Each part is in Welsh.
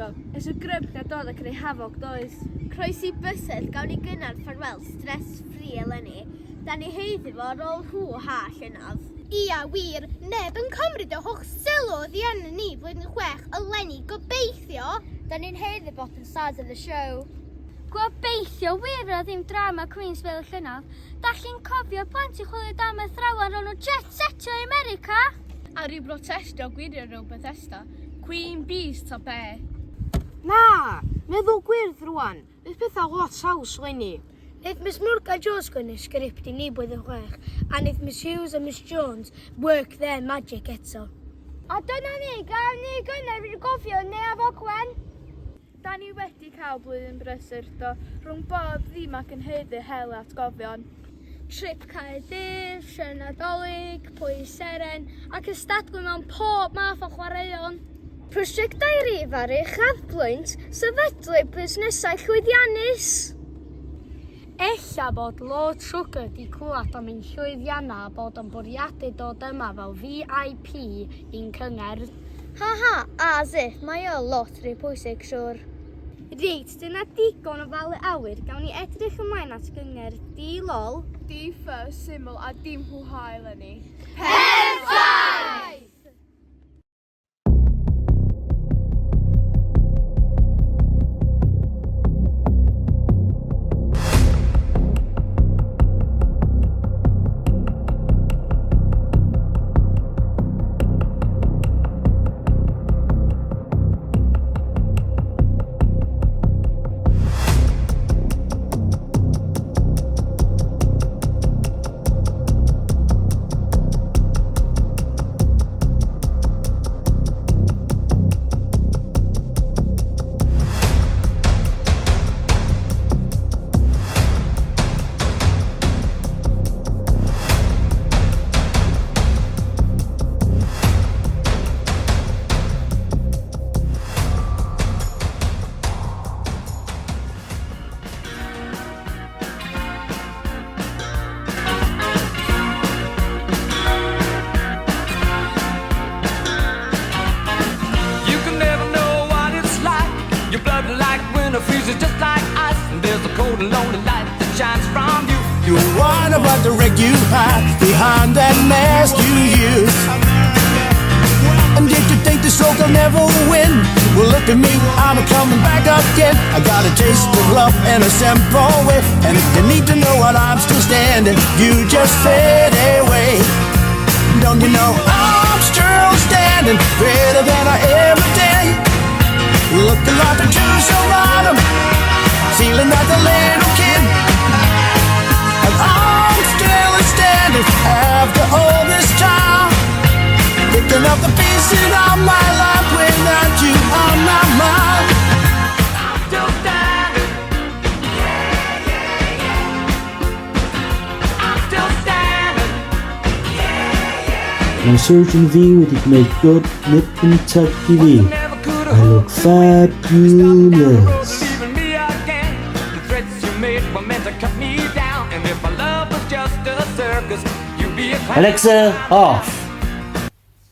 protestio. Ys y gryb na dod a creu hafog does. Croesi bysedd gawn ni gynnar ffarwel stress-free eleni. Da ni heiddi fo ar ôl hw ha llynaf. Ia, wir, neb yn cymryd o holl sylw ddi yn ni flwyddyn 6 eleni gobeithio. Da ni'n heiddi bod yn start of the show. Gobeithio wir o ddim drama Queens fel y llynaf. Da chi'n cofio plant i chwilio dam athrawon o'n nhw jet setio i America? A ryw protestio gwirio nhw Bethesda. Queen Bees ta be. Na, meddwl gwirdd rwan. Bydd pethau lot saws leni. Neith Miss Morgan Jones sgwennu sgript i ni blwyddyn 6, a neith Miss Hughes a Miss Jones work their magic eto. A dyna ni, gael ni gynnar fi'n gofio neu afogwen? Da ni wedi cael blwyddyn brysur do, rhwng bob ddim ac yn heiddi hel atgofion. Trip Caerdydd, Sion Nadolig, Pwys Seren, ac ystadlu mewn pob math o chwaraeon. Prosiectau rif ar eich chathbwynt, sefydlu busnesau llwyddiannus. Ella bod Lord Sugar di clywed am ein llwyddiannau a bod yn bwriadu dod yma fel VIP i'n cyngerdd. Ha, as if, mae o lot rhy pwysig siwr. Reit, dyna digon o falu awyr. Gawn ni edrych ymlaen at gyngerdd di-lol. Di-ffy, syml a dim hwha eleni. Perffaith! Just like ice, and there's a cold and lonely light that shines from you. You're one about to wreck you hide behind that mask you use. And if you think the stroke will never win, well look at me, I'm coming back again. I got a taste of love and a simple way. And if you need to know what I'm still standing, you just fade away. Don't you know I'm still standing, better than I ever did. Looking like a juice bottom, feeling like a little kid. And I'm still standing after all this time, picking up the pieces of my life. Without you, I'm not mine. I'm still standing. Yeah, yeah, yeah. I'm still standing. Yeah, yeah. Mae Surgeon V wedi gwneud good nip yn turkey fi. I look fabulous. Alexa, off.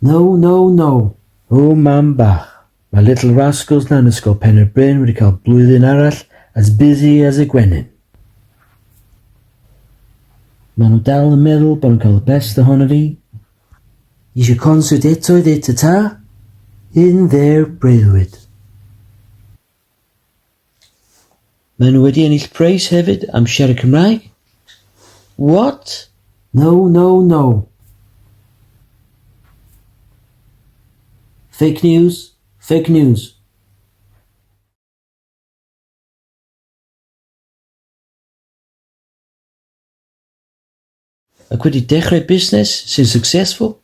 No. Oh, man bach. Mae Little Rascals na yn ysgol Pen y Bryn wedi cael blwyddyn arall as busy as y gwenyn. Maen nhw dal yn meddwl bod nhw'n cael y best ohono fi. Isio concert eto i ddweud ta? In their breuddwyd. Maen nhw wedi ennill preis hefyd am siarad Cymraeg. What? No. Fake news. Ac wedi dechrau busnes sy'n successful?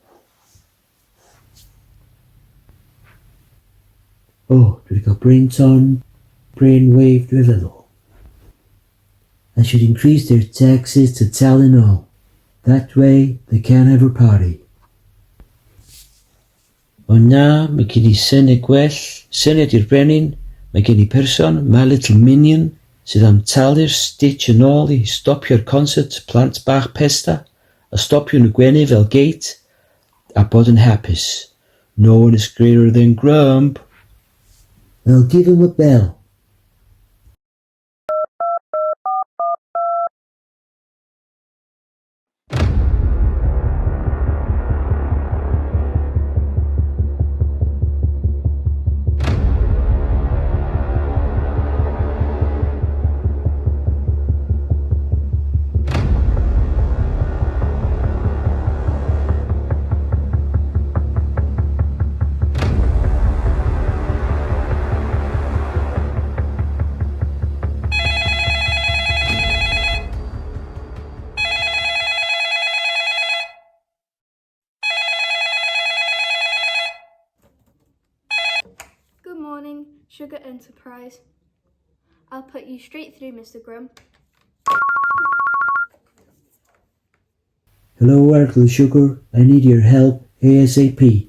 Oh, dwi wedi cael brainwave dwi'n feddwl. I should increase their taxes to tell in all. That way they can't have a party. O na, mae gen I syniad gwell, syniad i'r brenin, mae gen I person, My Little Minion, sydd am talu'r stitch yn ôl I stopio'r concert plant bach pesta, a stopio nhw gwenu fel gate, a bod yn hapus. No one is greater than Grump. Well, give him a bell. Good morning, Sugar Enterprise. I'll put you straight through, Mr. Grum. Hello, Uncle Sugar. I need your help ASAP.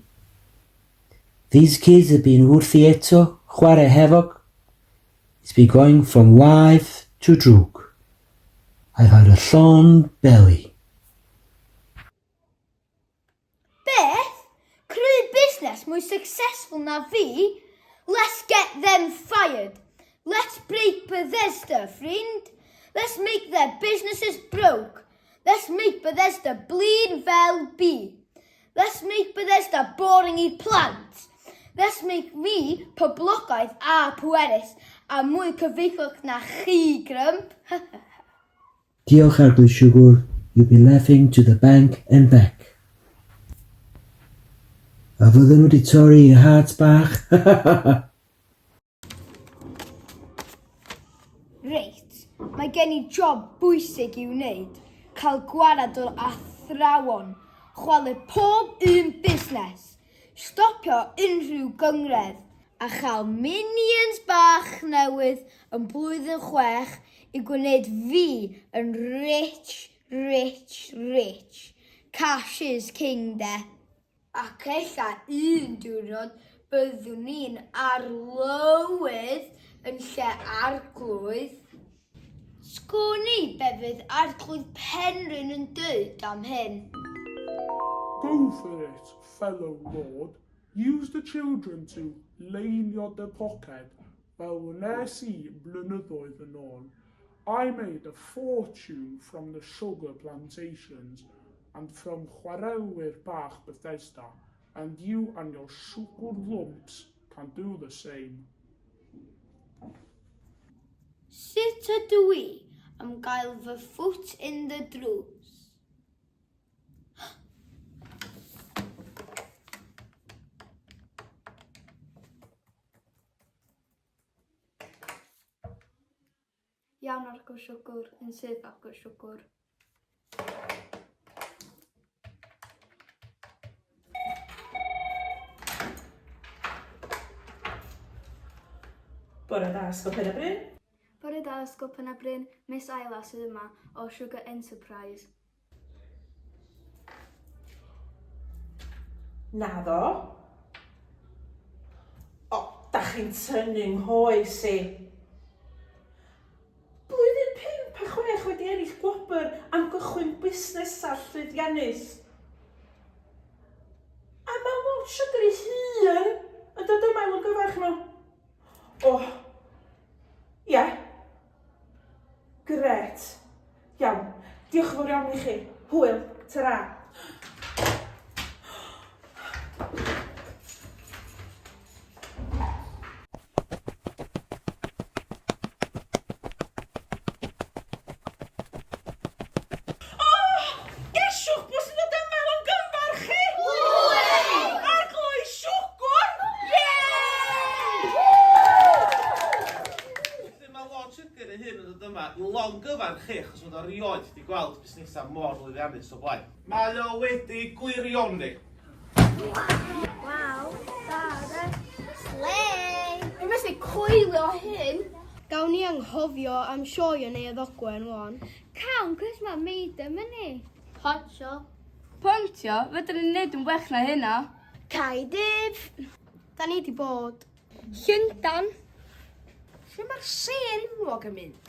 These kids have been wrthi eto, chwarae hefog. It's been going from waith to drwg. I've had a llon belly. Beth? Creu busnes mwy successful na fi? Let's get them fired. Let's break Bethesda, friend. Let's make their businesses broke. Let's make Bethesda bleed fel bee. Let's make Bethesda boring I plant. Let's make me poblogaidd a pwerus a mwy cyfeillwch na chi, Grump. Diolch, Uncle Sugar. You'll be laughing to the bank and back. A fydden nhw wedi torri I hart bach. Reit, mae gen I job bwysig i'w wneud. Cael gwared o'r athrawon. Chwalu pob un busnes. Stopio unrhyw gyngredd. A chael minions bach newydd yn blwyddyn 6 I gwneud fi yn rich. Cash is king, de. Ac ella un diwrnod byddwn ni'n arlywydd yn lle arglwydd. Sgwni be fydd arglwydd Penrhyn yn dweud am hyn. Go for it, fellow lord. Use the children to leinio dy poced fel wnes I blynyddoedd yn ôl. I made a fortune from the sugar plantations and from chwarelwyr bach Bethesda, and you and your sugar lumps can do the same. Sut ydw I am gael fy foot in the drws? Iawn Arglwydd Siwgr, yn sydd Arglwydd Siwgr. Bore da, Ysgol Penybryn. Bore da, Ysgol Penybryn, Miss Ayla sydd yma o Sugar Enterprise. Naddo. O, da chi'n tynnu'n nghoes I. Blwyddyn 5 a 6 wedi ennill gwobr am gychwyn busnes ar llwyddiannus. A mae lot siwgr I hun yn dod yma i'w gyfarch nhw. O, ie. Gret. Iawn, diolch yn fawr iawn I chi. Hwyl, tara. Long gyfan chi, achos fod o rioed wedi gweld busnesau mor lwyddiannus o blaen. Mae o wedi gwirioni. Waw, da, de. Slay! Yn mes I coelio hyn. Gawn ni anghofio am sioe neu ddogwen wan. Cawn, cys mae meid am yni. Pontio. Pontio, fydden ni'n neud yn well na hynna. Caedydd. Da ni di bod. Llyndan. Lle mae'r ser enwog yn mynd?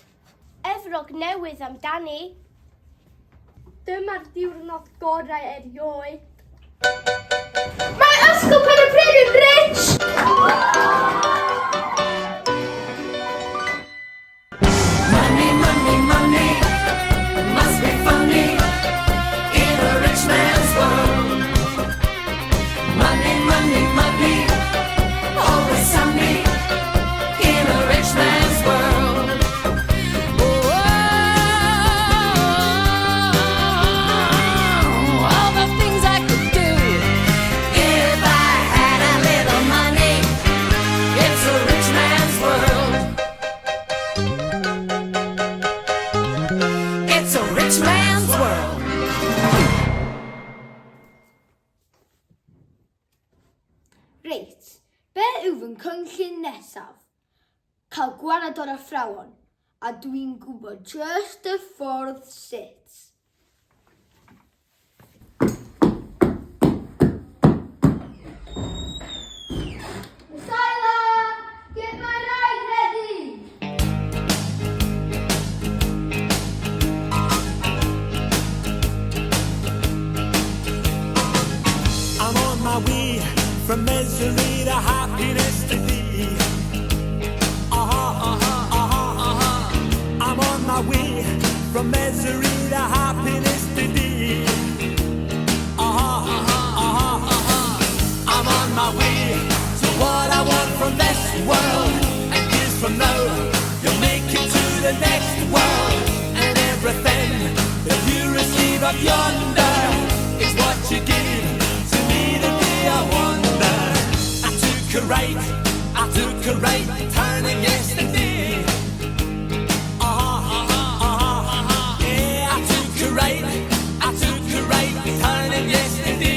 Efrog newydd amdani. Dyma'r diwrnod gorau erioed. Mae Ysgol Penybryn yn rich! fy cynllun nesaf. Cael gwared o'r athrawon, a dwi'n gwybod just y ffordd sut. Get my ride ready! I'm on my way from misery to happiness to thee. I'm on my way from misery to happiness to thee. I'm on my way to what I want from this world. And years from now, you'll make it to the next world. And everything that you receive up yonder is what you gave to me the day I wonder. I took a right turning yesterday. Yeah, I took a right turning yesterday.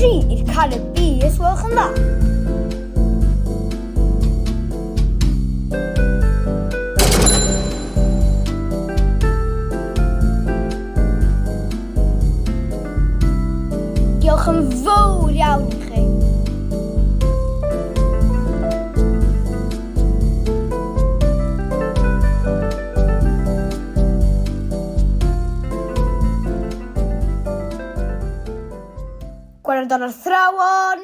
I'r car y bus, welch yn dda. Diolch yn fawr iawn i chi. Gwared o'r athrawon.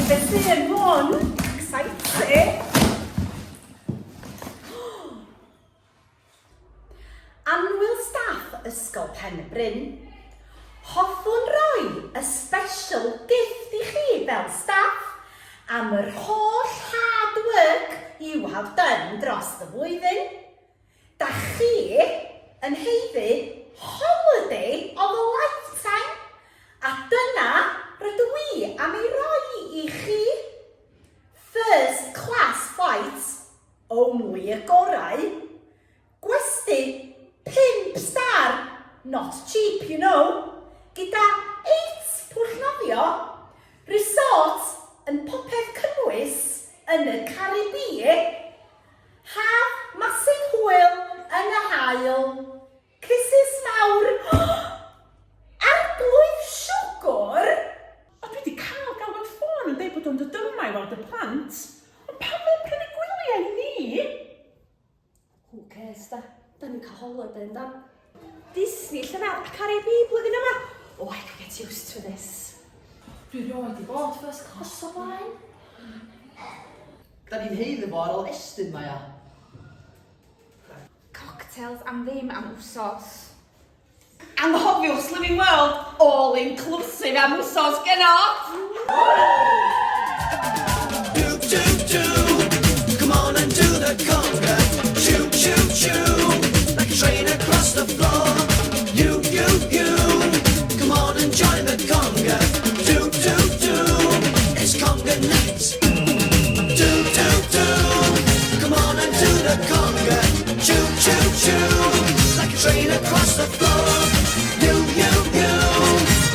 Beth hwn? Exciting. cael dyn dros y flwyddyn. Da chi yn heiddi holiday of a lifetime. A dyna rydw i am ei roi i chi. First class flights, only y gorau. Gwesty 5 star, not cheap you know. Gyda 8 pwllnofio, resorts yn popeth cynnwys yn y Caribi. Haf masif hwyl yn y hael. Cysys mawr. Arglwydd siwgr? O, dwi wedi cael galwad ffôn yn dweud bod o'n dod yma i weld y plant. Ond pam mae'n prynu gwyliau ni? Who cares da? Da ni'n cael holiday yn dan. Disney lle fel Caribi blwyddyn yma. Oh, I can get used to this. Dwi rioed i bod first class o blaen. Da ni'n heiddi fo ar ôl estyn mae o. Cocktails am ddim am wsos. Anghofiwch Slimming World, all inclusive am wsos gynno. Do, do, do. Come on and do the conga. Choo, choo, choo. Like a train across the floor. You. Come on and join the conga. Do, do, do. It's conga night. Do, do, do. Come on and do the conga. Choo, choo, choo. Like a train across the floor. You.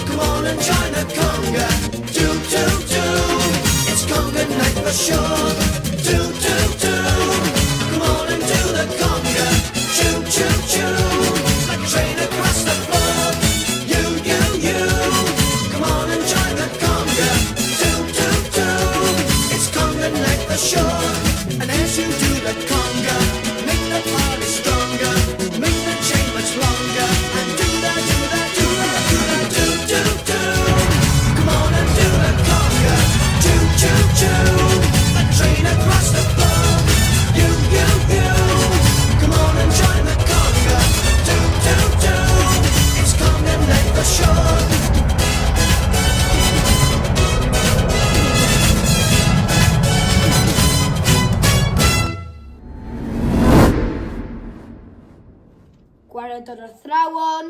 Come on and join the conga. Do, do, do. It's conga night for sure. Do, do, do. Come on and do the conga. Choo, choo, choo. Like a train across the floor. You. Come on and join the conga. Do, do, do. It's conga night for sure. And as you do the conga, make the party stronger. Make the chain much longer. And do that, do that, do that, do that, do, do, do. Come on and do the conga. Choo, choo, choo. A train across the floor. You. Come on and join the conga. Do, do, do. It's conga night for sure. Gwared o'r athrawon.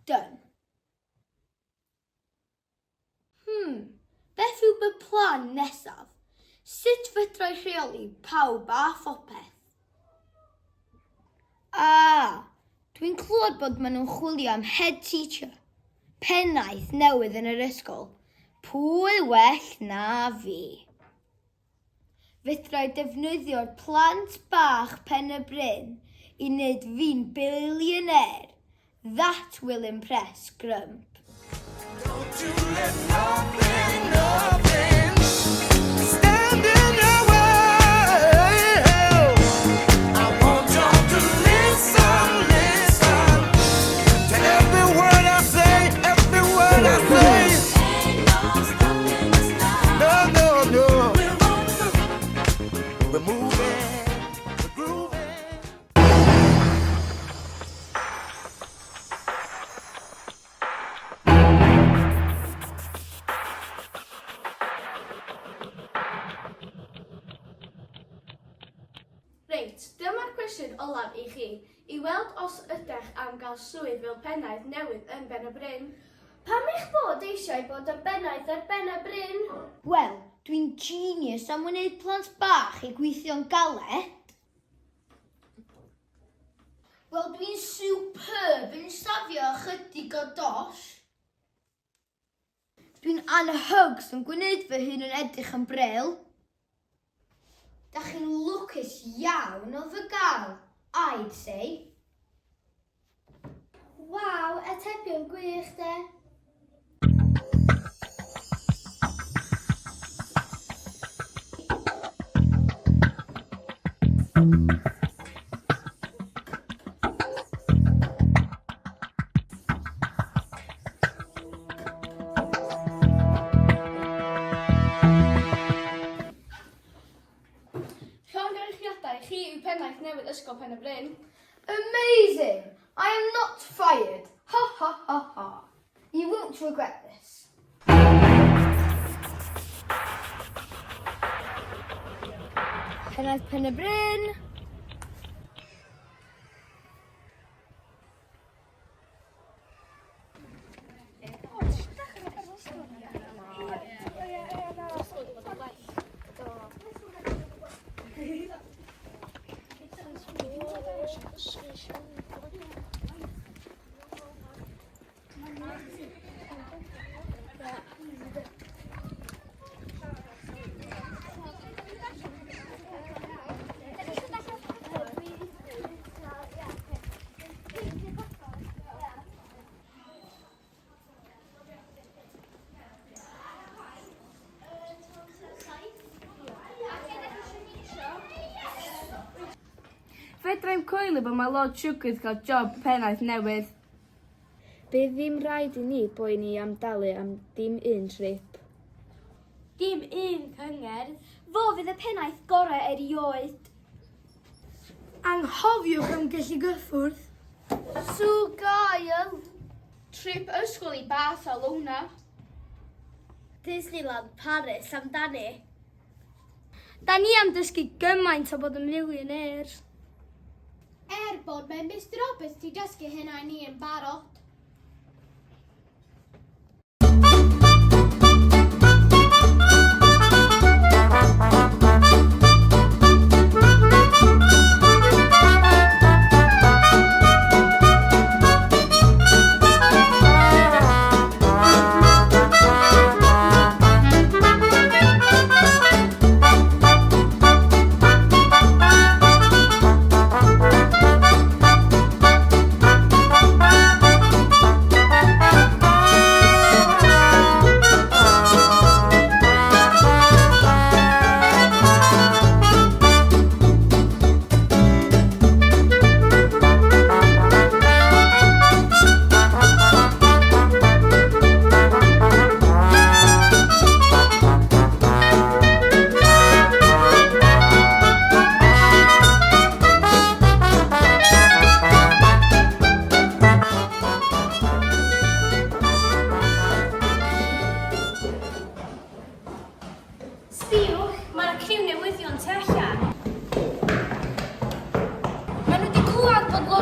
Done. Beth yw y plan nesaf? Sut fedrai rheoli pawb a phopeth? Dwi'n clywed bod maen nhw'n chwilio am head teacher. Pennaeth newydd yn yr ysgol. Pwy well na fi? Fedrai defnyddio'r plant bach Pen y Bryn I wneud fi'n billionaire. That will impress Grump. Don't you let nothing stand in your way. I want y'all to listen to every word I say, every word I say. No. We're moving, we're grooving. Reit, dyma'r cwestiwn olaf I chi. I weld os ydych am gael swydd fel pennaeth newydd yn Ben y Bryn. Pam eich bod eisiau bod yn bennaeth ar Ben y Bryn? Wel, dwi'n genius am wneud plant bach I gweithio'n galed. Wel, dwi'n superb yn safio ychydig o dosh. Dwi'n anhygoes yn gwneud fy hun yn edrych yn bril. Da chi'n lwcus iawn o fy gael, I'd say. Waw, atebion gwych de. Llongyfarchiadau chi yw pennaeth newydd ysgol Pen y Bryn. Amazing! I am not fired. Ha ha ha ha. You won't regret this. Pennaeth Pen y Bryn. Fedrai'm coelio bod mae Lord Siwgr cael job pennaeth newydd. Bydd ddim rhaid i ni boeni am dalu am dim un trip. Dim un cyngerdd. Fo fydd y pennaeth gorau erioed. Anghofiwch am gellu gyffwrdd. Sŵ gael. Trip ysgol i Barcelona. Disneyland Paris amdani. Da ni am dysgu gymaint o bod yn milioneer. Bod mae Mr Roberts ti dysgu hynna i ni yn barod.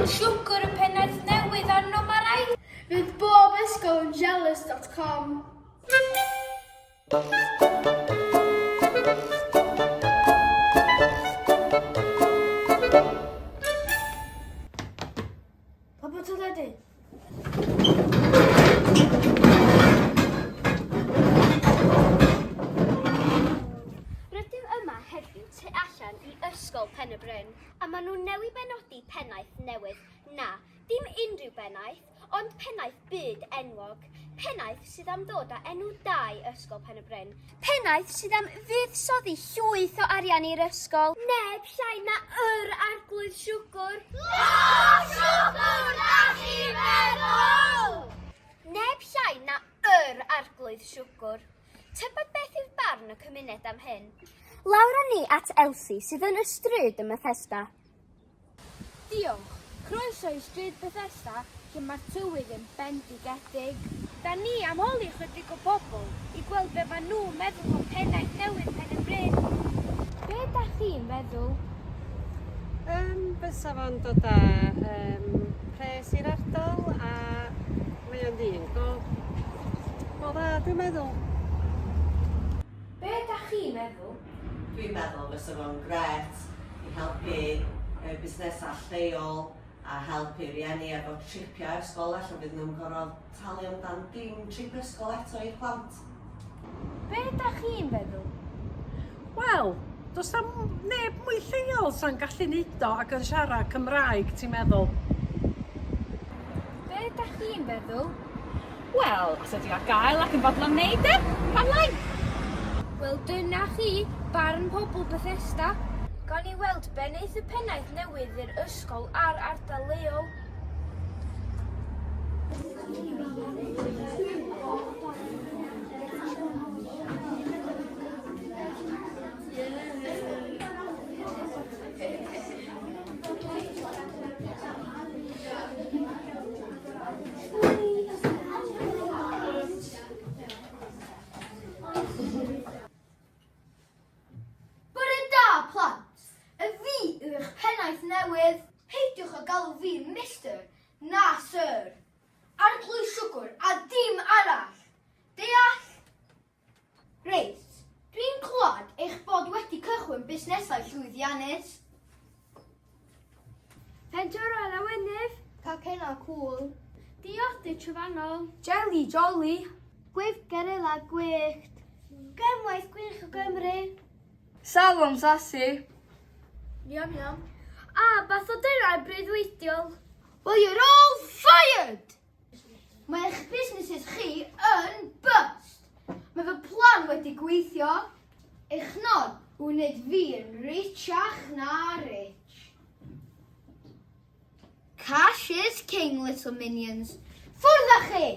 Siwgr y pennaeth newydd arno mae rai. Fydd bob ysgol yn jealous.com. Pa bod o ledu? Rydym yma heddiw tu allan i Ysgol Pen y Bryn, a maen nhw'n newid benodi pennaeth newydd. Na, dim unrhyw bennaeth, ond pennaeth byd enwog. Pennaeth sydd am ddod â enw da i Ysgol Pen y Bryn. Pennaeth sydd am fuddsoddi llwyth o arian i'r ysgol. Neb llai na arglwydd siwgr. Siwgr na chi meddwl! Neb llai na arglwydd siwgr. Tybed beth yw'r barn y cymuned am hyn? Lawr â ni at Elsie sydd yn y stryd ym Bethesda. Diolch. Croeso i stryd Bethesda, lle mae'r tywydd yn bendigedig. Da ni am holi chydig o bobl i gweld be maen nhw'n meddwl o pennaeth newydd Pen y Bryn. Be da chi'n meddwl? Bysa fo'n dod â pres i'r ardal a mae o'n ddyn go dda, dwi'n meddwl. Be da chi'n meddwl? Dwi'n meddwl fysa fo'n gret i helpu busnesau lleol a helpu rieni efo tripiau ysgol, allan fydd nhw'n gorfod talu amdan dim trip ysgol eto i'r plant. Be da chi'n meddwl? Wel, does am neb mwy lleol sa'n gallu neud o ac yn siarad Cymraeg, ti'n meddwl? Be da chi'n meddwl? Wel, os ydi ar gael ac yn fodlon wneud e, pan lai? Wel, dyna chi, barn pobl Bethesda. Gawn ni weld be wneith y pennaeth newydd i'r ysgol a'r ardal leol. Bore da, plant! newydd. Heidiwch o galw fi Mr. Na Sir. Arglwydd siwgr a dim arall. Deall? Reit, dwi'n clywed eich bod wedi cychwyn busnesau llwyddiannus. Pentyron a wynydd. Cacena cwl. Diodi trofannol. Jelly jolly. Gweithgaryla gwyllt. Gymwaith gwych o Gymru. Salwm sassy. Iam iam. A bath o dyrau breuddwydiol. Well, you're all fired! Mae eich busneses chi yn bust. Mae fy plan wedi gweithio. Eich nod wneud fi yn richach na rich. Cash is king, little minions. Ffwrdd â chi!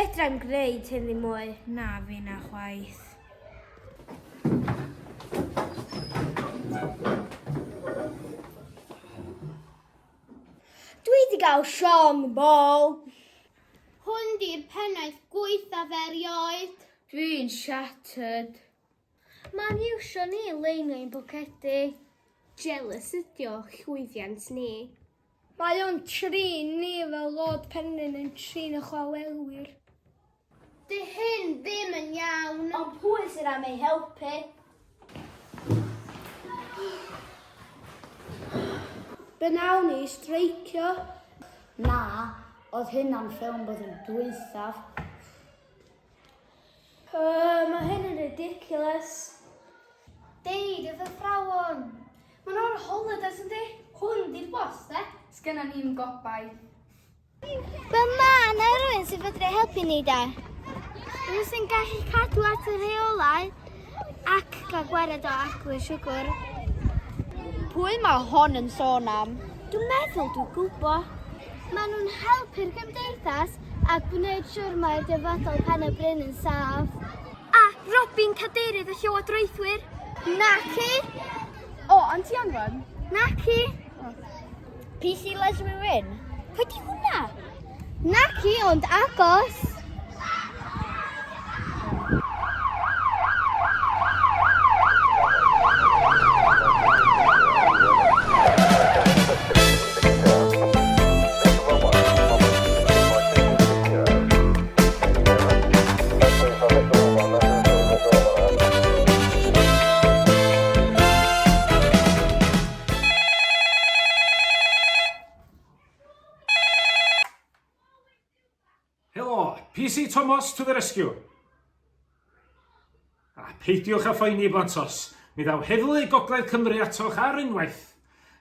Fedrai'm gwneud hyn ddim mwy. Na, fi na chwaith. Dwi wedi gael siom bol. Hwn di'r pennaeth gweithaf erioed. Dwi'n shattered. Mae'n iwsio ni leinio'n bocedi. Jealous ydi o llwyddiant ni. Mae o'n trin ni fel Lord Penrhyn yn trin y chwalelwyr. Di hyn ddim yn iawn. Ond pwy sydd am ei helpu? Be nawn ni streicio? Na, oedd hynna'n ffilm bod yn dwythaf. Mae hyn yn ridiculous. Deud y athrawon. Mae nhw'n holidays yndi? Hwn di'r bos, de? Sgynna ni'n gobaith. Wel ma' na rhywun sy'n fedru helpu ni da. Rwy'n sy'n gallu cadw at y rheolau ac cael gwared o aclu siwgr. Pwy mae hon yn sôn am? Dwi'n meddwl dwi'n gwybod. Maen nhw'n helpu'r gymdeithas a gwneud siwr mae'r dyfodol Pen-y-Bryn yn saff. A Robin Cadeirydd y Llywodraethwyr. Naci? O, Aunty Anwen? Naci? PC Leslie Wyn? Pwy di hwnna? Naci, ond agos. Helo, PC Thomas to the rescue. A peidiwch â phoeni blantos. Mi ddaw heddlu Gogledd Cymru atoch ar unwaith.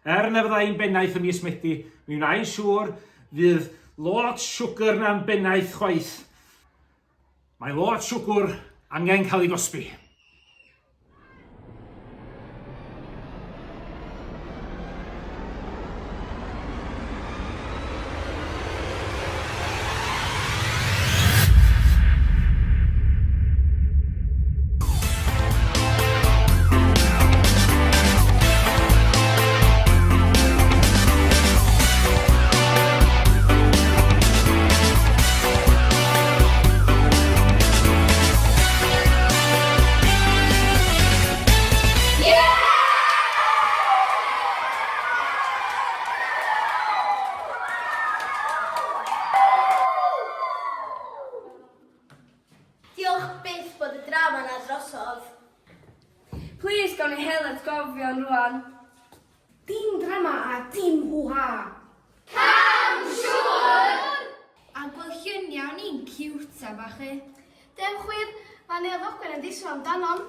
Na fyddai'n bennaeth ym mis Medi, mi wna'n siŵr fydd Lord Sugar na'n bennaeth chwaith. Mae Lord Sugar angen cael ei gosbi. Diolch byth bod y drama na drosodd. Please, gawn ni Helen gofio'n rwan. Dim drama a dim hwha. Cam siwr! A gwyllluniau ni'n ciwta bach chi. Dem chwir, mae Neil Ddogwen yn disgo amdanon.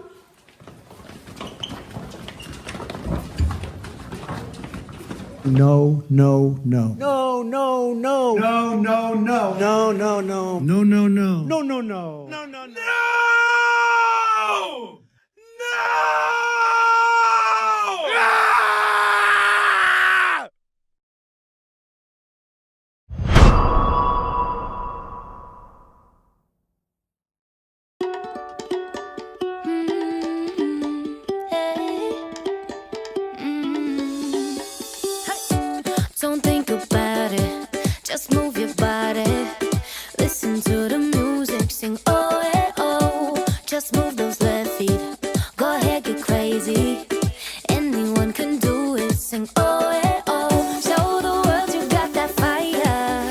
No, no, no. No, no, no. No, no, no. No, no, no. No, no, no. No, no, no. No, no, no. Don't think about it, just move your body. Listen to the music, sing oh, eh, oh. Just move those left feet, go ahead, get crazy. Anyone can do it, sing oh, eh, oh. Show the world you got that fire.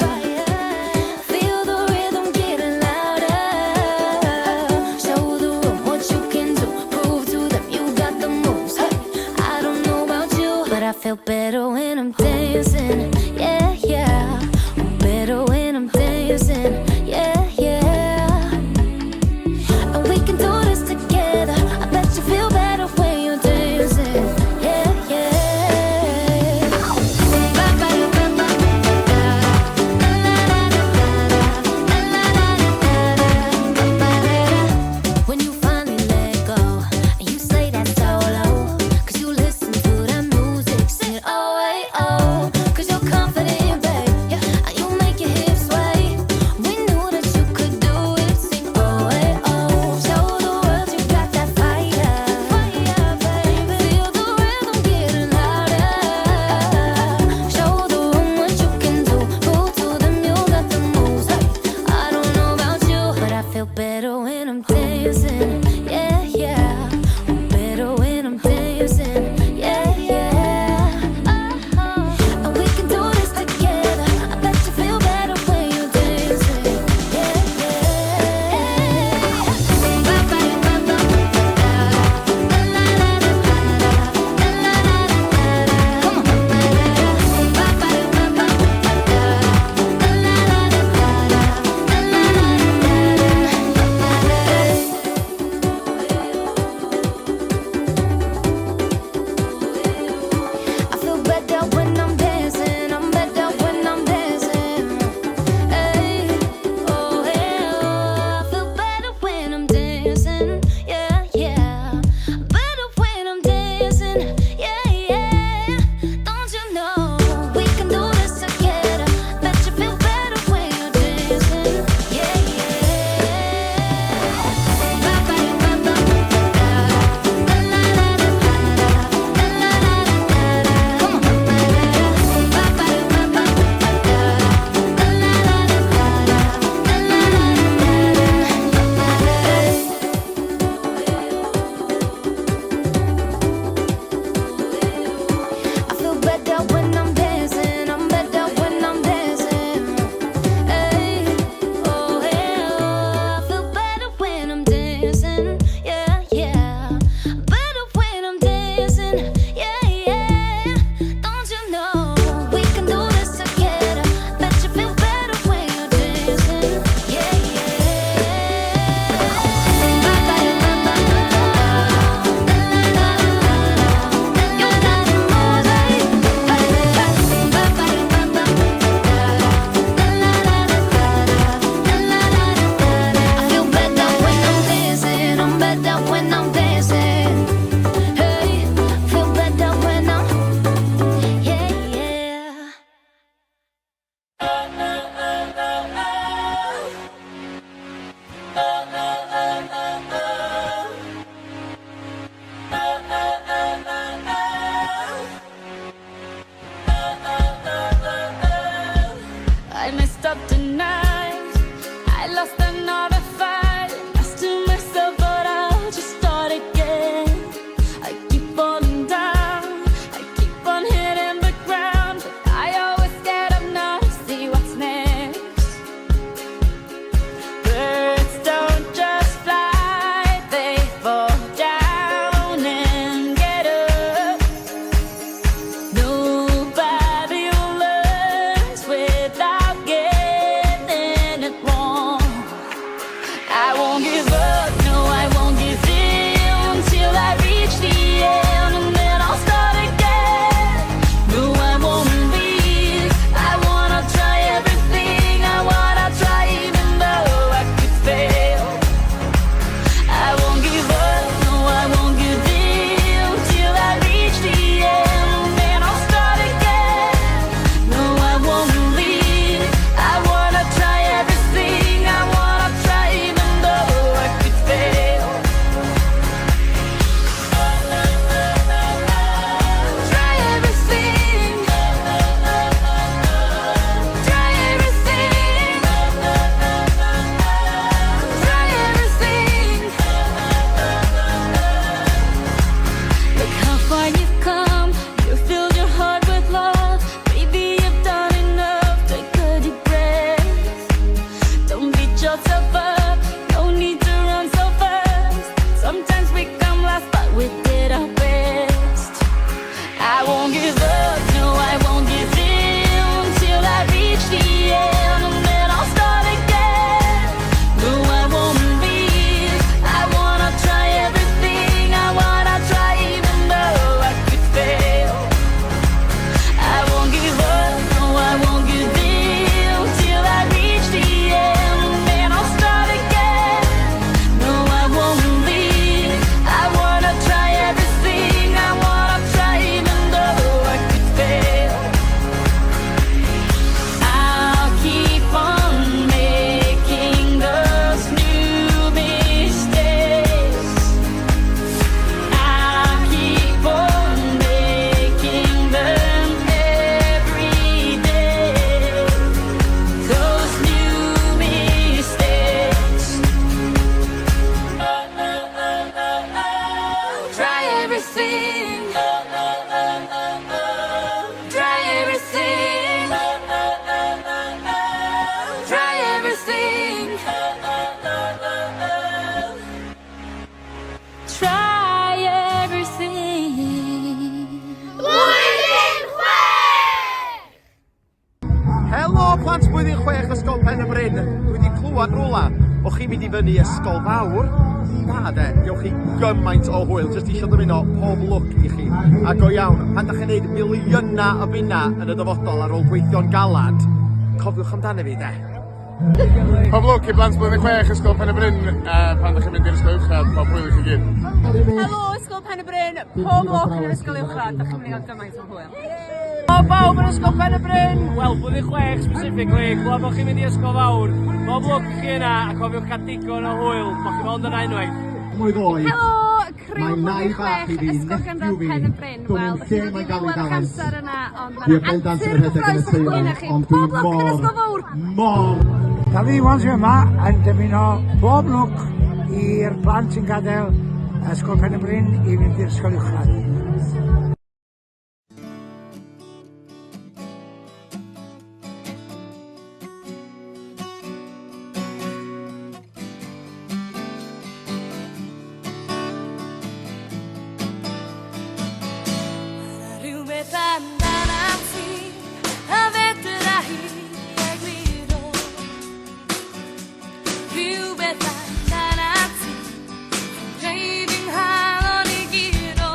Feel the rhythm getting louder. Show the room what you can do, prove to them you got the moves. Hey, I don't know about you, but I feel better when I'm dancing, yeah, yeah. Better when I'm dancing, yeah, yeah. And we can do this I messed up tonight. I lost another fight. Lost to myself, but I'll just start again. I keep falling down. I keep on hitting the ground, but I always get up now to see what's next. Birds don't just fly, they fall down and get up. Nobody learns without getting it wrong. I won't give up, no, I won't give in till I reach the end, and then I'll start again. No, I won't leave. I wanna try everything. I wanna try even though I could fail. I won't give up, no, I won't give in till I reach the end, and then I'll start again. No, I won't leave. I wanna try everything. I wanna try even though I could fail. Try everything. Try everything. Try everything. Look how far you've come. You filled your heart with love. Maybe you've done enough. Take a deep breath. Don't beat yourself up. No need to run so fast. Sometimes we come last, but we did our best. I won't give up, no, I won't give in till I reach the end, and then I'll start again. No, I won't leave. I wanna try everything. I wanna try even though I could fail. I won't give up, no, I won't give in till I reach the end, and then I'll start again. No, I won't leave. I wanna try everything. I wanna try even though I could fail. I'll keep on making those new mistakes. I'll keep on making them every day. Those new mistakes. Try everything. Try everything. Try everything. Try everything. Helo plant blwyddyn 6 ysgol Pen y Bryn. Dwi wedi clywed rwla o chi mynd i fyny ysgol fawr. Na de, gewch chi gymaint o hwyl, jyst eisiau dymuno pob lwc i chi. A go iawn, pan da chi'n neud miliynau o bunna yn y dyfodol ar ôl gweithio'n galad, cofiwch amdano fi de. Pob lwc i blant blwyddyn 6 ysgol Pen y Bryn pan da chi'n mynd i'r ysgol uwchradd, pob hwyl i chi gyd. Helo, Ysgol Pen y Bryn. Pob lwc yn yr ysgol uwchradd. Da chi'n mynd i gael gymaint o hwyl. O bawb yn ysgol Pen y Bryn. Wel, blwyddyn 6 specifically. Glwb o'ch chi'n mynd i ysgol fawr. Pob lwc i chi yna a cofiwch cael digon o hwyl. Moch chi'n ond yna unwaith. Mwy ddoe. Helo, criw blwyddyn 6 ysgol Gynradd Pen y Bryn. Wel, da chi'n dod i glywed amser yna, ond mae'n antur gyffroes o glwyn i chi. Pob lwc yn ysgol fawr. Da fi wan sy'n yma yn dymuno bob lwc i'r plant sy'n gadael ysgol Pen y Bryn i fynd i'r ysgol uwchradd. Rhywbeth amdanat ti a fedra hi egluro. Rhywbeth amdanat ti, gwneud yng nghalon i gyd o.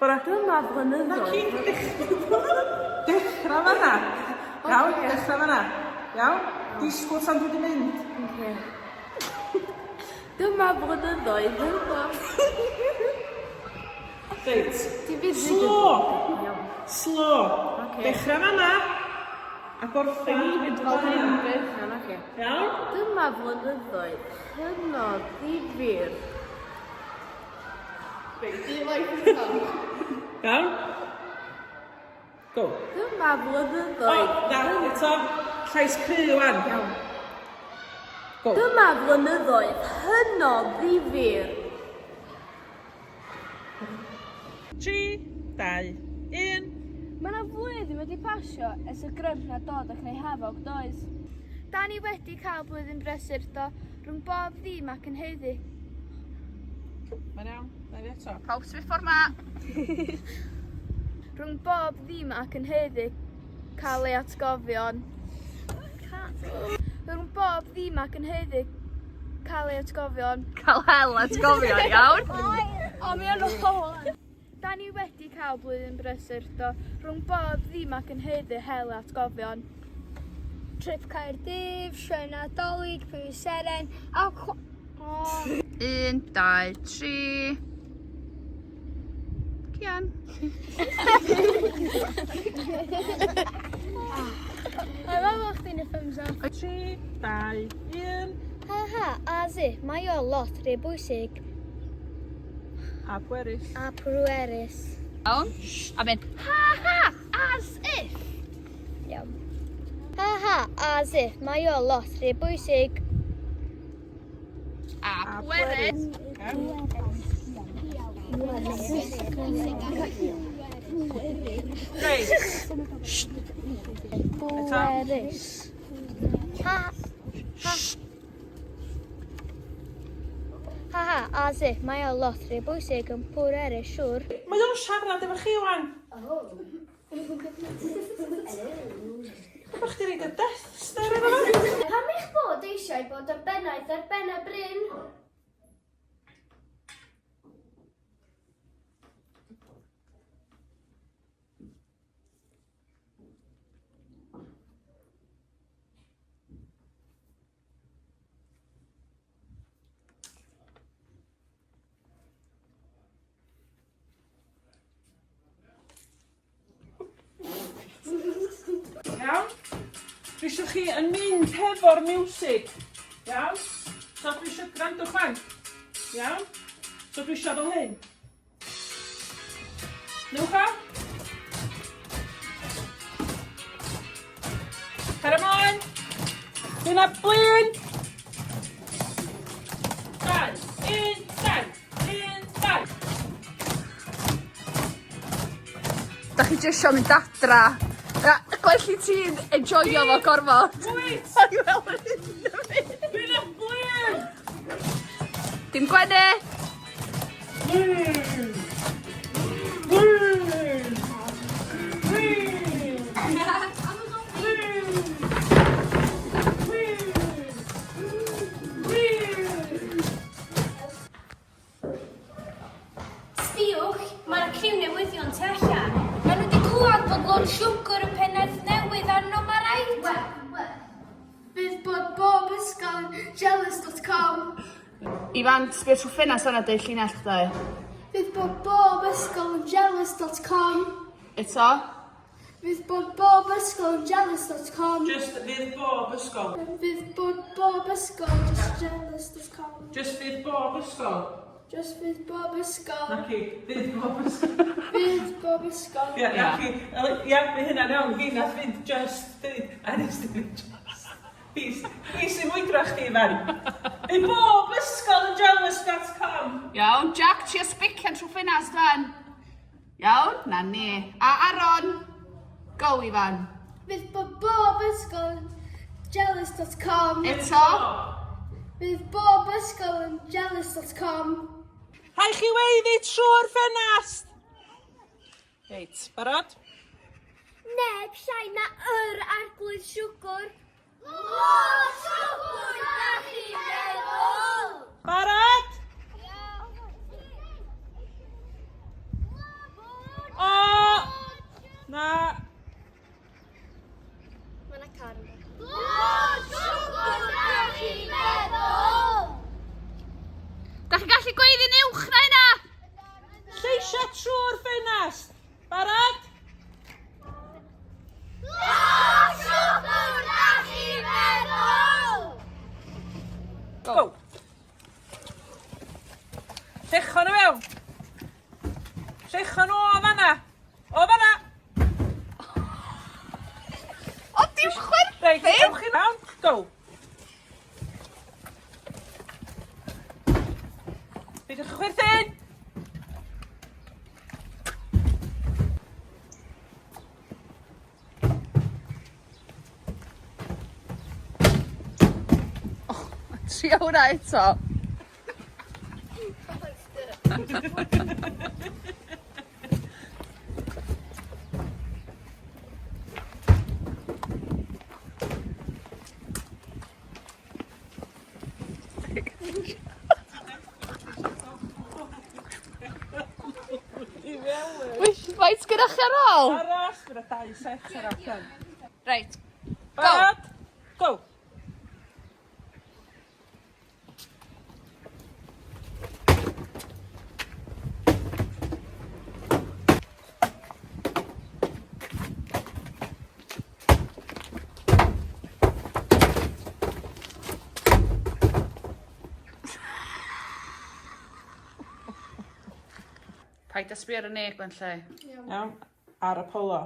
Bara. Dyma flynyddoedd. Dechrau fanna. Iawn, dechrau fanna. Iawn, disgwyl tan dwi wedi mynd. Dyma flynyddoedd hynna. Reit. Slo. Slo. Dechrau fanna. A gorffen. Mynd fel hyn beth. Iawn. Dyma flynyddoedd hynod ddifyr. Iawn. Go. Dyma flynyddoedd. Da, eto. Llais cry wan. Iawn. Go. Dyma flynyddoedd hynod ddifyr. 3, 2, 1. Mae yna flwyddyn wedi pasio ers y gryf na dod ac neu hafog does. Da ni wedi cael blwyddyn brysur do rhwng bob ddim ac yn heiddi. Mae'n iawn, na fi eto. Pawb sy'n ffordd ma. Rhwng bob ddim ac yn heiddi cael ei atgofion. Rhwng bob ddim ac yn heiddi cael ei atgofion. Cael hel atgofion, iawn. O, mi o'n ôl. Da ni wedi cael blwyddyn brysur do rhwng bob ddim ac yn heiddi hel atgofion. Trip Caerdydd, sioe Nadolig, Pwy Seren, a... 1, 2, 3. Cian. A fel chdi'n y thumbs up. 3, 2, 1. Ha, as if, mae o lot rhy bwysig. A pwerus. A pwerus. Iawn. A mynd. Ha, as if. Iawn. Ha, as if, mae o lot rhy bwysig. A pwerus. Reit. Pwerus. Ha, as if, mae o lot rhy bwysig yn pwerus, siwr. Mae o'n siarad efo chi wan. Ydych chi'n reid y death stare efo fo? Pam eich bod eisiau bod yn bennaeth ar ben y bryn? Iawn? Dwi eisiau chi yn mynd hefo'r music. Iawn? So dwi eisiau gwrando chwan. Iawn? So dwi eisiau fel hyn. Newch o? Cer ymlaen. Dyna blin. 2, 1, 2, 1, 2. Da chi jesio mynd adra. Gwell i ti'n enjoyo fo gorfod. Wyt! Dwi'n y blin! Dim gwene. Sbiwch, mae'r criw newyddion tu allan. Maen nhw wedi clywed bod Lôn Siwgr yn pennaeth newydd ar Nomarite. Bydd bod bob ysgol yn jealous.com. Ifan, sbio trwy ffenas yna dweud llinell chdi. Bydd bod bob ysgol yn jealous.com. Eto? Bydd bod bob ysgol yn jealous.com. Just fydd bob ysgol. Bydd bod bob ysgol just jealous.com. Just fydd bob ysgol. Just fydd bob ysgol. Naci, fydd bob ysgol. Bydd bob ysgol. Ia, naci. Ia, mae hynna'n iawn. Fi nath fynd just fydd. A nes di fynd just. Fi sy'n mwydro chdi, Ifan. Bydd bob ysgol yn jealous.com. Iawn, Jack, ti o sbician trwy ffenas dwan. Iawn, na ni. A Aron, go Ifan. Bydd bod bob ysgol yn jealous.com. Eto? Bydd bob ysgol yn jealous.com. Hai chi weiddi trwy'r ffenast. Reit, barod? Neb llai na arglwydd siwgr. Lôn Siwgr, da chi'n meddwl? Barod? barn. Lord siwgr na chi meddwl! Da chi gallu gweiddi'n uwch na yna? Lleisiau trwy'r ffenast. Barod? Lord siwgr na chi meddwl! Go. Llechon nhw mewn. Llechon nhw o fanna. O fanna. O, dim chwerthin! Reit, ewch chi mewn. Go. Beidiwch chwerthin. Tria hwnna eto. Faint gyda chi ar ôl? Aros, bydd y 2 set ar allan. Reit. Barod? Go. Paid â sbio ar y neg mewn lle. Iawn. Ar y polo.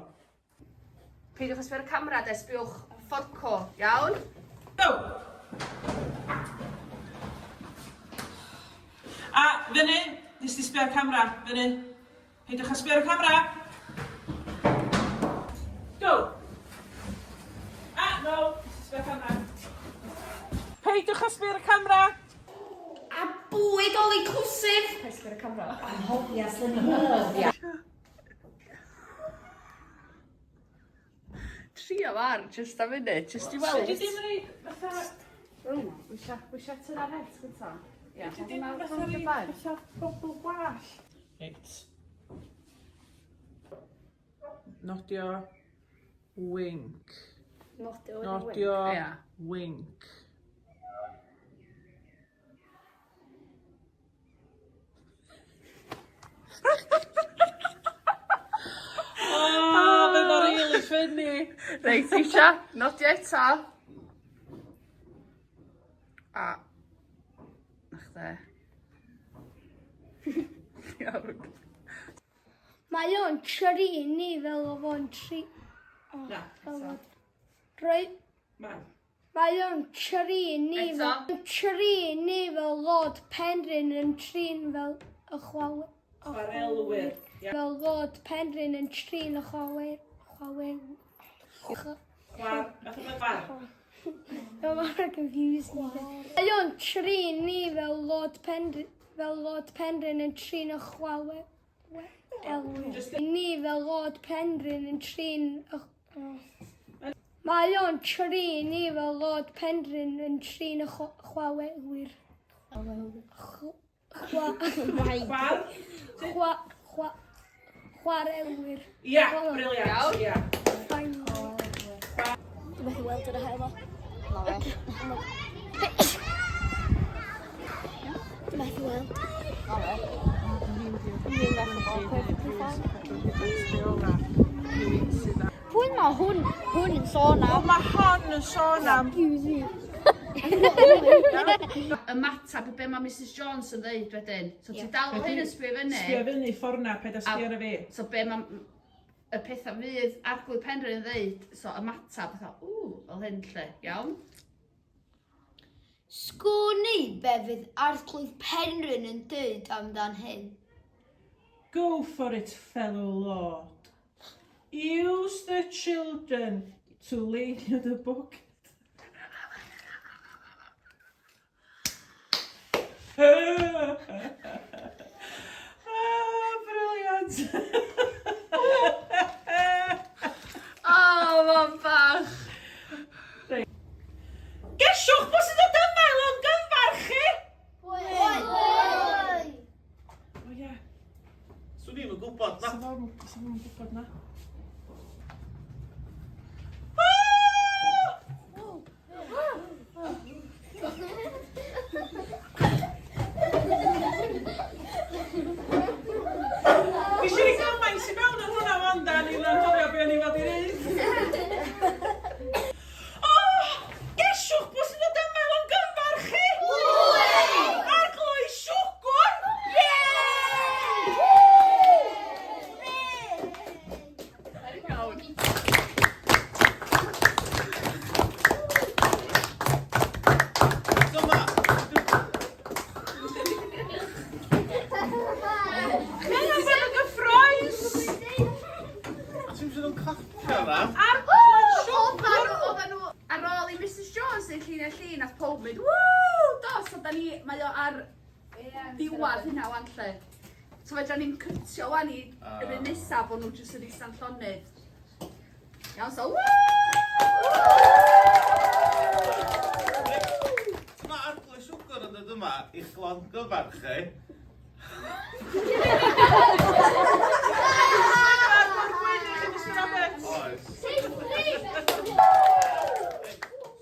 Peidiwch â sbio ar y camera, de, sbiwch fforco, iawn? Go! A fyny, nes ti sbio ar camera, fyny. Peidiwch â sbio ar y camera. Go! A, no, nes ti sbio ar camera. Peidiwch â sbio ar y camera. A bwyd all inclusive! Paid sbio'r camera. Anghofia, anghofia. Tria far, just a munud, just i weld. Dwi ddim yn ei, fatha... Wisio tyr ar het, gyda? Ia, Dwi ddim yn fatha bobl gwall. Reit. Nodio wink. Nodio wink. Fe mor really funny. Reit, Isha, nodio eto. A... Nach de. Iawn. Mae o'n trini fel o fo'n tri... Na, Roi... Man. Mae o'n trini fel Lord Penrhyn yn trin fel y chwawer. Chwarelwyr. Fel Lord Penrhyn yn trin y chwawer. Mae'n confusing. Mae o'n trini fel Lord Penrhyn yn trin y chwawer. Ni fel Lord Penrhyn yn trin y... Mae o'n trini fel Lord Penrhyn yn trin y chwawerwyr. Chwarelwyr. Ia, briliant. Ia. Dwi'n methu weld yr helo. Dwi'n methu weld. Pwy mae hwn yn sôn am? Mae hon yn sôn am. Ymatab i be mae Mrs Jones yn dweud wedyn. So ti dal o hyn yn sbio fyny. Sbio fyny ffordd na, paid â sbio ar y fi. So be mae y pethau fydd Arglwydd Penrhyn yn dweud, so ymatab, fel hyn lle, iawn? Sgwni be fydd Arglwydd Penrhyn yn dweud amdan hyn. Go for it, fellow lord. Use the children to lay near the bucket. Brilliant. Mam bach. Gesiwch bod sydd o dymael o'n gyfarchu? Oi! O ie. Swn i'm yn gwybod na. Swn i'm yn gwybod na. sgwenniau llun nath pob mynd, www, dos, so mae o ar diwad hynna wan lle. So fedra ni'n cytio wan i yr un nesaf bod nhw jyst yn isan llonydd. Iawn, so Mae arglwydd siwgr yn dod yma i'ch longyfarchu.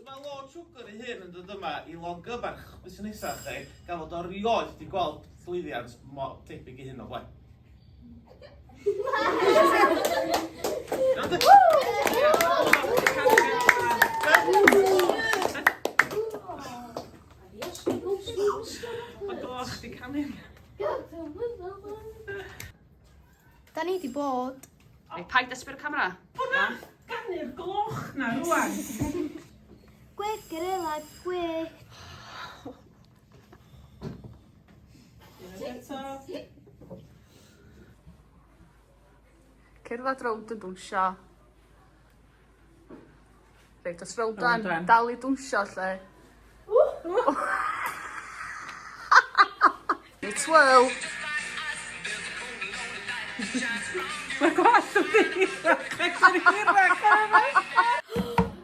Mae Lord Sugar ei hun yn dod yma i longyfarch busnesau chi, gafodd o rioed wedi gweld llwyddiant tebyg i hyn o blaen. Mae gloch di canu. Da ni di bod. Ei, paid ysbryd camera. Hwna, ganu'r gloch na rwan. Gwedd gyrela, gwedd. Cerdded rownd yn dwnsio. Reit, os rownd dal i dwnsio lle. It's well. Mae gwallt yn ddiwrach.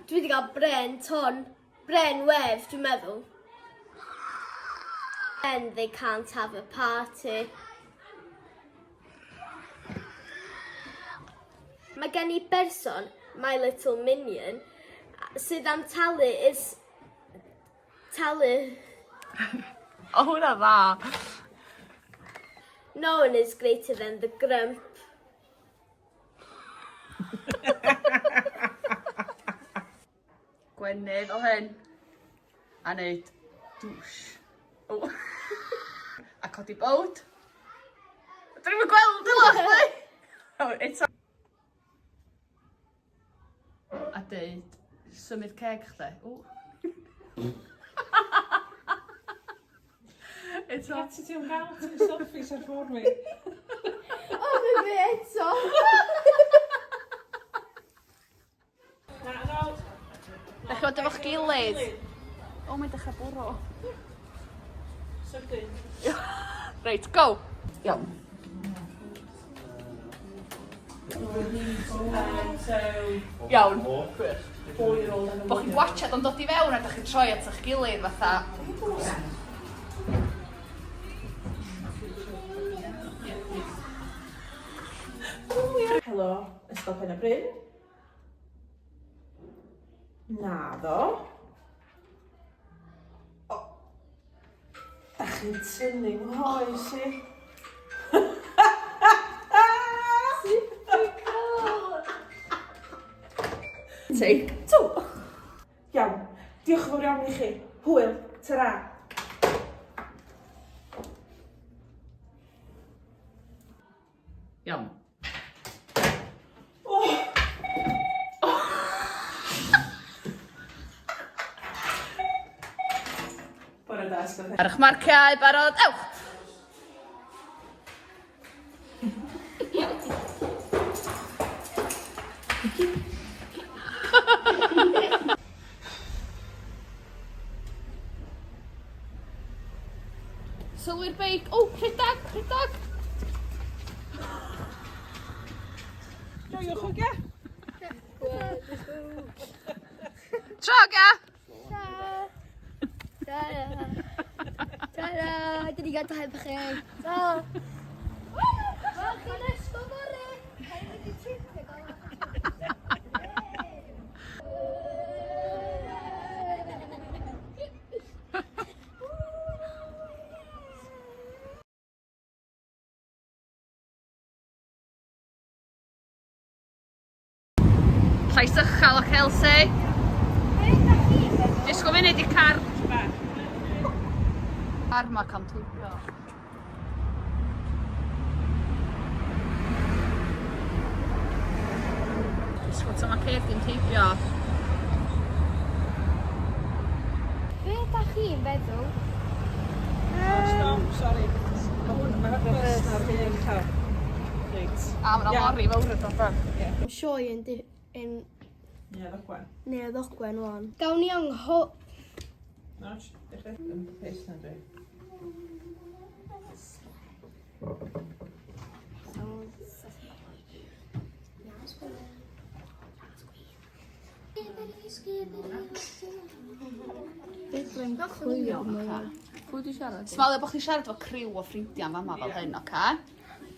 Dwi wedi cael bren ton. Bren wef, dwi'n meddwl. And they can't have a party. Mae gen i berson, My Little Minion, sydd am talu O, hwnna dda. No one is greater than the Grump. Gwennydd o hyn. A neud dwsh. O. A codi bod. Dwi'n mynd gweld y loch ni. O, eto. A deud, symud ceg chdi. O. Eto. Ti ti'n gael ti'n selfies ar ffwrdd mi. O, fi eto. Dach chi'n efo'ch gilydd. O, mae'n dechrau bwro. Sydyn. Reit, go. Iawn. Iawn. Bo chi'n watchad o'n dod i fewn a dach chi'n troi at eich gilydd fatha. Helo, Ysgol Pen y Bryn. Naddo. O, da chi'n tynnu nghoes i. Take two. Iawn, diolch yn fawr iawn i chi. Hwyl, ta-ra. Iawn. Bore da, Ysgol Pen. Ar eich marciau, barod, ewch! Sylwi'r beic. O, rhedag, rhedag! Joiwch o ge? Tro, ga! Ta-da. Ta-da. Dyn ni gadael hefo chi. Ta. Welch i'n ysgol bore. Cael ei wedi tripio gael. Llais ychal o'ch Elsie. Disgwyl munud i car. Car ma cam twylio. Disgwyl ta ma ceir di'n teipio. Be da chi'n feddwl? Sori. Mae'r bus na'r un cael. Reit. A mae'na lori fawr yn dod fan. Yn sioe yn... Ie, ddogwen. Neu ddogwen wan. Gawn ni Na, dechrau yn pes na dwi. Pwy di siarad? Smalio bod chdi siarad efo criw o ffrindiau fama fel hyn, oce?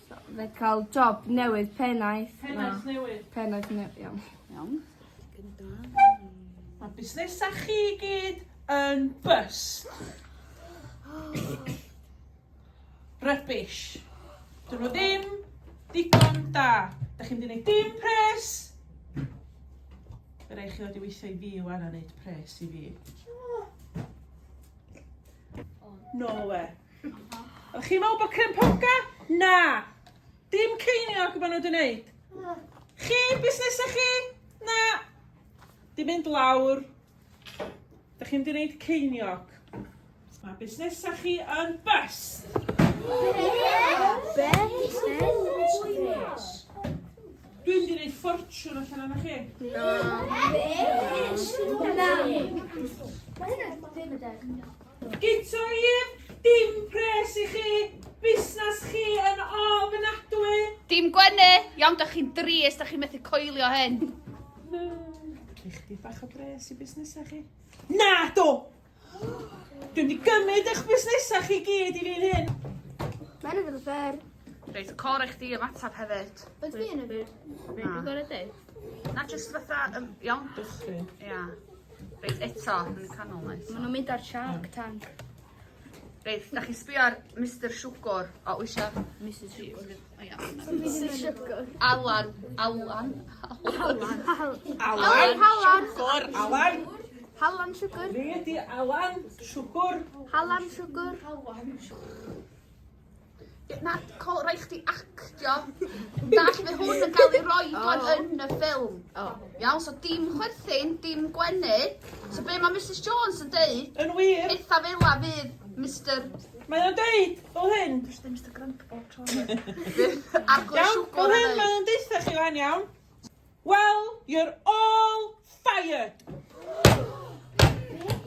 Fe cael job newydd, pennaeth. Pennaeth newydd. Pennaeth newydd, iawn. Iawn. Mae busnesau chi gyd yn bus. Rubbish. Dyn nhw ddim digon da. Da chi'n mynd i wneud dim pres. Fe rai chi ddod i weithio i fi wan a wneud pres i fi. No we. Ydych chi'n meddwl bod crempoga? Na. Dim ceiniog yma nhw wedi wneud. Chi, busnesau chi? Na. Di mynd lawr. Da chi'n mynd i wneud ceiniog. Mae busnesau chi yn bus. Dwi'n mynd i wneud ffortiwn allan yna chi. Gito i'r dim pres i chi. Busnes chi yn ofnadwy. Dim gwenu! Iawn, da chi'n drist, da chi'n methu coelio hyn. Chi chdi bach o bres i busnesau chi? Na, do! Dwi'n di gymryd eich busnesau chi gyd i fi'n hyn. Mae'n ydyn fair. Reit, cor eich di ymateb hefyd. Beth fi yn y fyr? Reit, dwi'n gorau dweud. Na, just fatha, iawn. Dychry. Ia. Reit, eto, yn y canol nes. Maen nhw'n mynd ar Shark Tank. Reit, da chi'n sbio ar Mr Sugar. O, wysia. Mr Sugar. O, iawn. Mr Sugar. Alan. Alan. Sugar. Alan. Halan Sugar. Ni ydi Alan Sugar. Halan Sugar. Na, rai chdi actio. Dall fe hwn yn cael ei roi yn y ffilm. Iawn, so dim chwerthin, dim gwenu. So be mae Mrs Jones yn deud? Yn wir. Eitha fela fydd Mr... Mae o'n deud fel hyn. Dwi'n dweud Mr Grump bob tro. Iawn, fel hyn mae o'n deitha chi fan iawn. Well, you're all fired.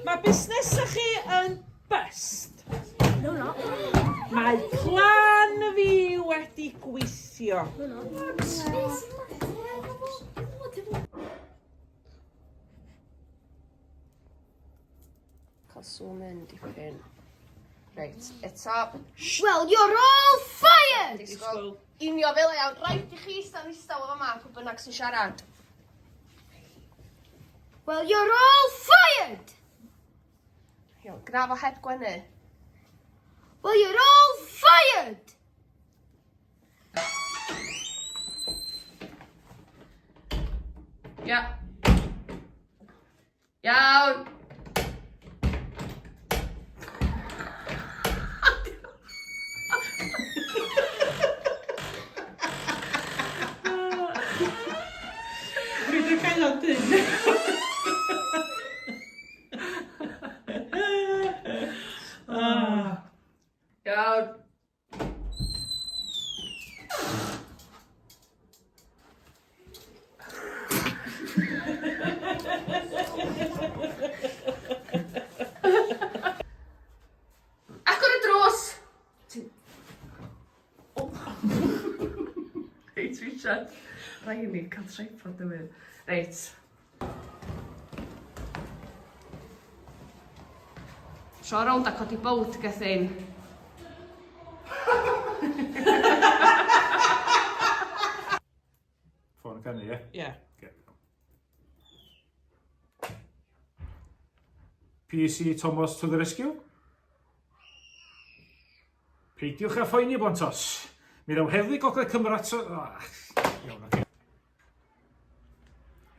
Mae busnesau chi yn bust. No, no. Mae plan fi wedi gweithio. Cael zoom in dipyn. Reit, eto. Well, you're all fired! Disgwyl. Unio fel iawn. Rhaid i chi stan istaw o yma, pwy bynnag sy'n siarad. Well, you're all fired! Iawn, gnaf o heb gwenu. Well, you're all fired! Ia. Iawn. Fi dwi'n cael o dyn. Iawn. Agor y drws! Reit, Richard. Rai ni cael tripod newydd. Reit. Tro rownd a codi bowd gathyn. Ffôn yn canu, ie? Ie. PC Thomas to the rescue. Peidiwch â phoeni bontos. Mi ddaw heddlu Gogledd Cymru ato... Iawn, oce.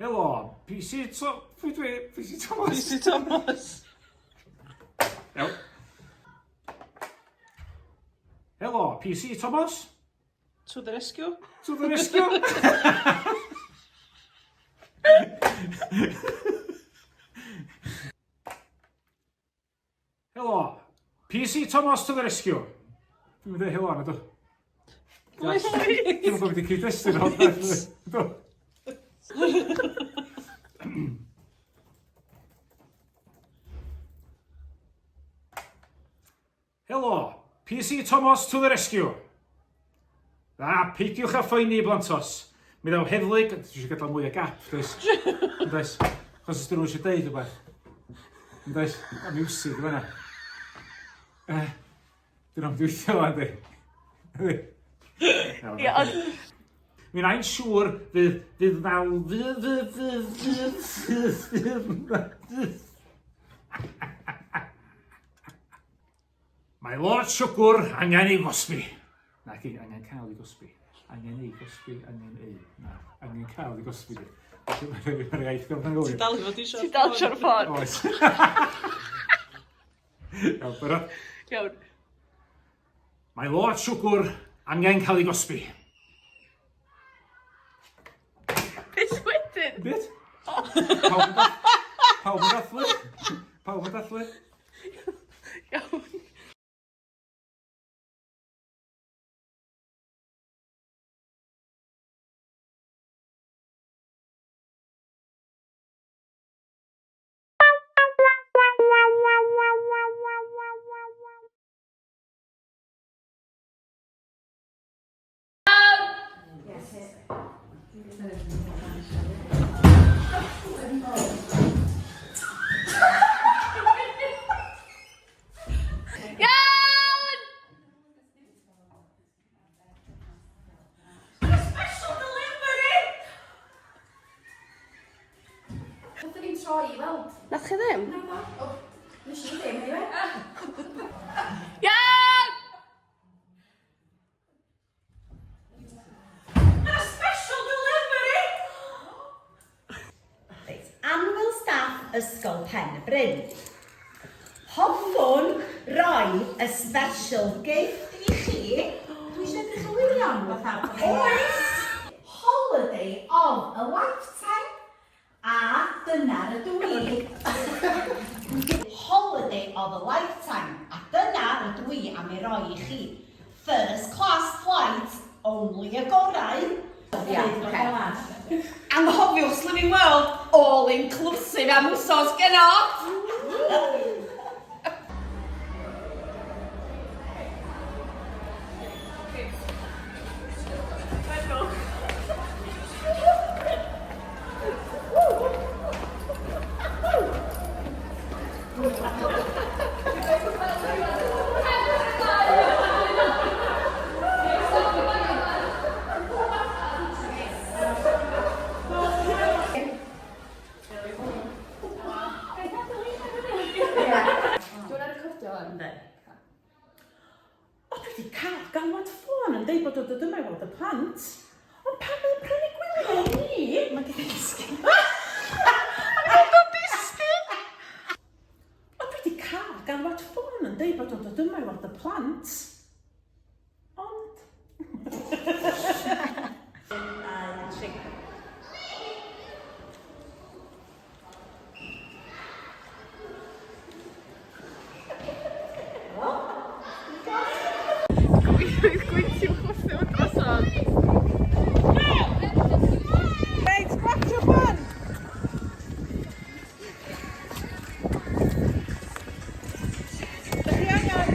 Helo, PC Thomas. PC Thomas. Iawn. Helo, PC Thomas. To the rescue. To the rescue. Helo, PC Thomas to the rescue. Dwi'n mynd helo anna, do. Dwi'n mynd i cyd-destun o. Do. Helo, PC Thomas to the rescue. Peidiwch â phoeni blantos. Mi ddaw heddlu, dwi eisiau gadael mwy o gap, does? Does? Chos ysdyn nhw eisiau deud rhywbeth. Does? A miwsig yw yna. Dyn nhw'n dweithio fan di. Mi'n ein siŵr fydd ddal... Mae Lord Siwgr angen ei gosbi. Na, angen cael ei gosbi. Angen ei gosbi, angen ei. Na, angen cael ei gosbi di. Mae'r iaith gyda'n gywir. Ti dal i fod i siarad. Ti dal i siarad ffôn. Oes. Iawn, byrra. Iawn. Mae Lord Siwgr angen cael ei gosbi. Beth wedyn? Beth? Pawb yn dathlu? Pawb yn dathlu? Iawn. Nathon ni'n troi i weld. Nath chi ddim? Nes i ddim, anyway. Iawn! Special delivery! Reit, anwyl staff ysgol Pen-y-Bryn. Hoffwn roi y special gift i chi. Dwi eisiau edrych yn wirion fatha. Oes! Holiday of a lifetime. A dyna'r ydw i. Holiday of a lifetime. A dyna'r ydw i am ei roi i chi. First class flight, only y gorau. Anghofiwch Slimming World, all inclusive am wsos geno. Galwad ffôn yn deud bod o dod yma i weld y plant. Ond pan mae'n prynu gwylio ni, mae di ddisgyn. Mae'n dod disgyn! Ond dwi wedi cael galwad ffôn yn deud bod o dod yma i weld y plant. Ond... Gweithio chwysio yn drosodd. Reit, gwachio fan! Dych chi angen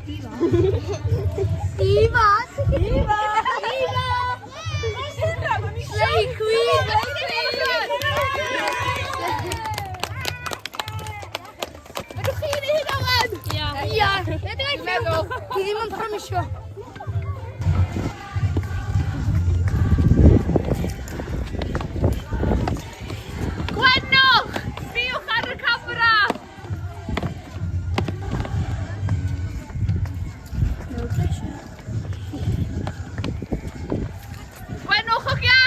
Diva. Diva! Diva! Slay Queen! Ydych chi'n ei hyn Owen? Ia. Dwi'n meddwl. Di ddim yn promisio. Gwenwch! Sbiwch ar y camera! Gwenwch ogia!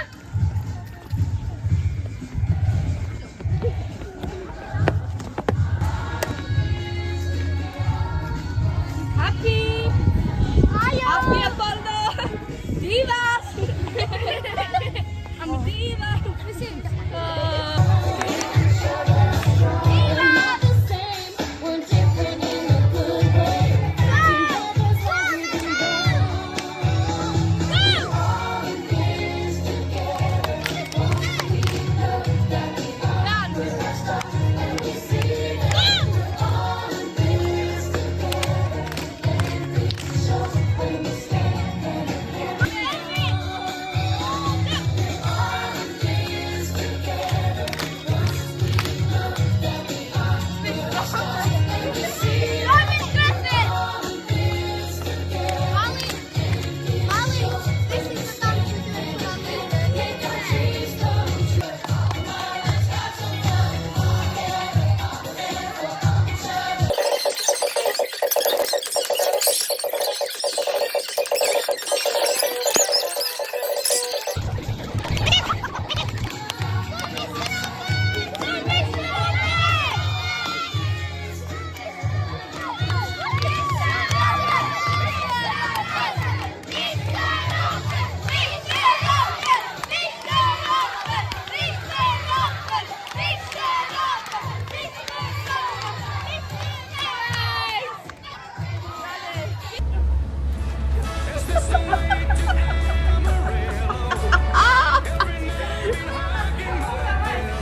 Happy! Happy a bordo! Divas! I'm a diva!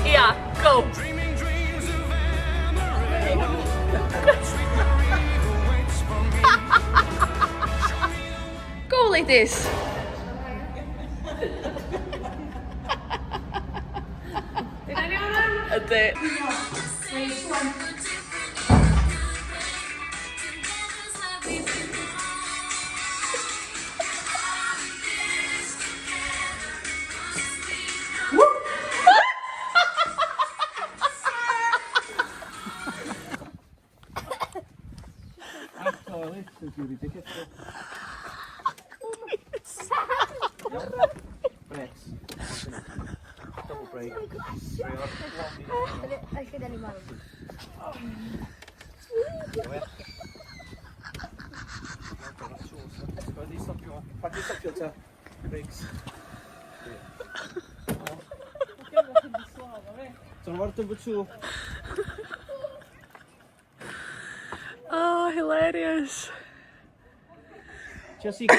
Yeah, go. Go, ladies. Ydy. Brakes. Double brake. I should anymore. Pan ti'n stopio ta? Brakes. Ti'n fawr number 2. Oh, hilarious. Just equal.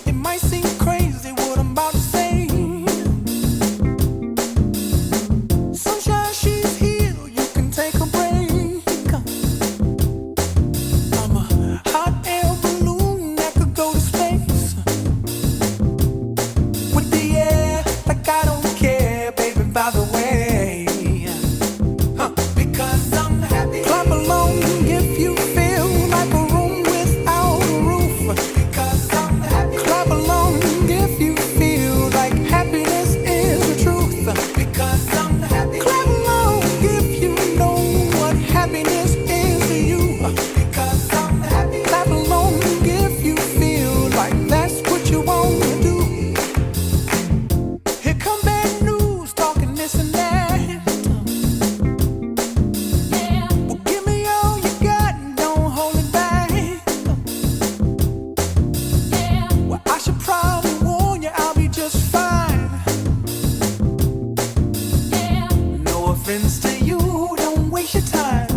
It might seem crazy what I'm about to say. Sunshine, she's here, you can take a break. I'm a hot air balloon that could go to space. With the air, like I don't care, baby. waste your time.